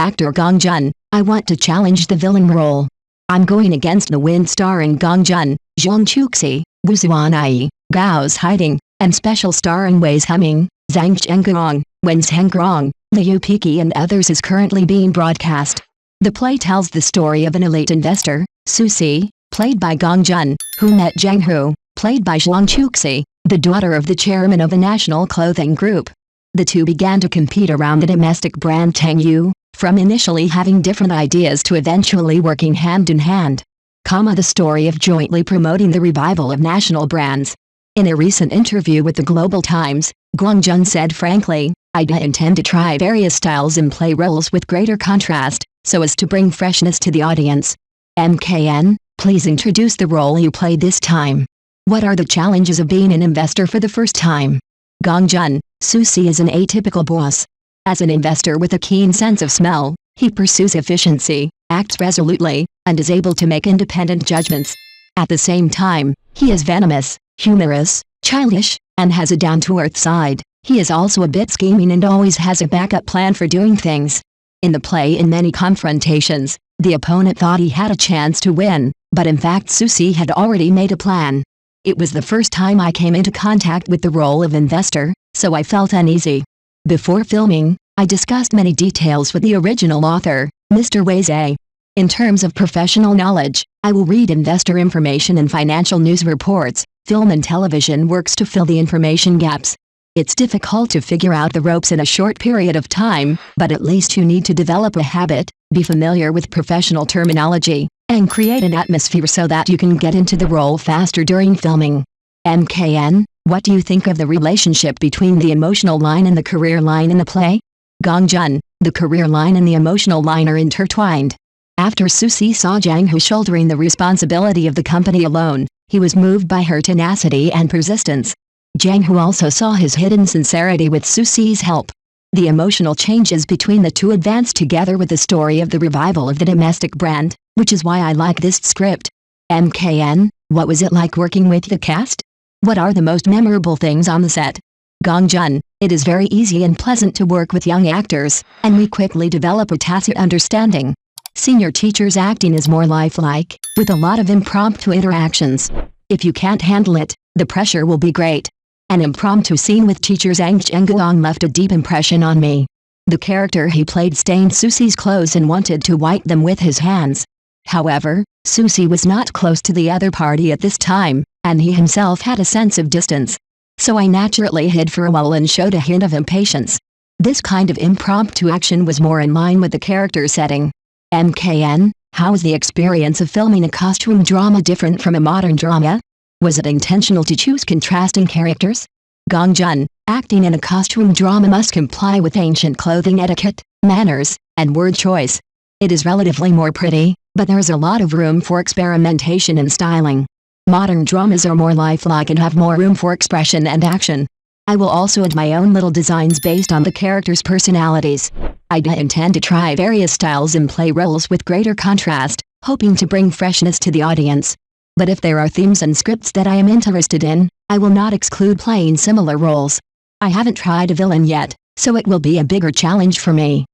actor Gong Jun, I want to challenge the villain role. I'm going against the wind starring Gong Jun, Zhang Chuxi, Wu I, Gao's Hiding, and special starring Wei's Humming, Zhang Zhenggong, Wen's Hengrong, Liu Piki and others is currently being broadcast. The play tells the story of an elite investor, Su Si, played by Gong Jun, who met Zhang Hu, played by Zhang Chuxi, the daughter of the chairman of a national clothing group. The two began to compete around the domestic brand Tangyu, from initially having different ideas to eventually working hand in hand. The story of jointly promoting the revival of national brands. In a recent interview with the Global Times, Gong Jun said frankly, I intend to try various styles and play roles with greater contrast, so as to bring freshness to the audience. MKN, please introduce the role you play this time. What are the challenges of being an investor for the first time? Gong Jun, Su Si is an atypical boss. As an investor with a keen sense of smell, he pursues efficiency, acts resolutely, and is able to make independent judgments. At the same time, he is venomous, humorous, childish, and has a down-to-earth side. He is also a bit scheming and always has a backup plan for doing things. In the play, in many confrontations, the opponent thought he had a chance to win, but in fact Su Si had already made a plan. It was the first time I came into contact with the role of investor, so I felt uneasy. Before filming, I discussed many details with the original author, Mr. Wei Zhe. In terms of professional knowledge, I will read investor information and financial news reports. Film and television works to fill the information gaps. It's difficult to figure out the ropes in a short period of time, but at least you need to develop a habit, be familiar with professional terminology, and create an atmosphere so that you can get into the role faster during filming. MKN, what do you think of the relationship between the emotional line and the career line in the play? Gong Jun, the career line and the emotional line are intertwined. After Su Si saw Zhang Hu shouldering the responsibility of the company alone, he was moved by her tenacity and persistence. Zhang Hu also saw his hidden sincerity with Su Si's help. The emotional changes between the two advance together with the story of the revival of the domestic brand, which is why I like this script. MKN, what was it like working with the cast? What are the most memorable things on the set? Gong Jun, it is very easy and pleasant to work with young actors, and we quickly develop a tacit understanding. Senior teachers' acting is more lifelike, with a lot of impromptu interactions. If you can't handle it, the pressure will be great. An impromptu scene with teacher Zhang Zhenggong left a deep impression on me. The character he played stained Su Si's clothes and wanted to wipe them with his hands. However, Su Si was not close to the other party at this time, and he himself had a sense of distance. So I naturally hid for a while and showed a hint of impatience. This kind of impromptu action was more in line with the character setting. MKN, how is the experience of filming a costume drama different from a modern drama? Was it intentional to choose contrasting characters? Gong Jun, acting in a costume drama must comply with ancient clothing etiquette, manners, and word choice. It is relatively more pretty, but there is a lot of room for experimentation and styling. Modern dramas are more lifelike and have more room for expression and action. I will also add my own little designs based on the characters' personalities. I intend to try various styles and play roles with greater contrast, hoping to bring freshness to the audience. But if there are themes and scripts that I am interested in, I will not exclude playing similar roles. I haven't tried a villain yet, so it will be a bigger challenge for me.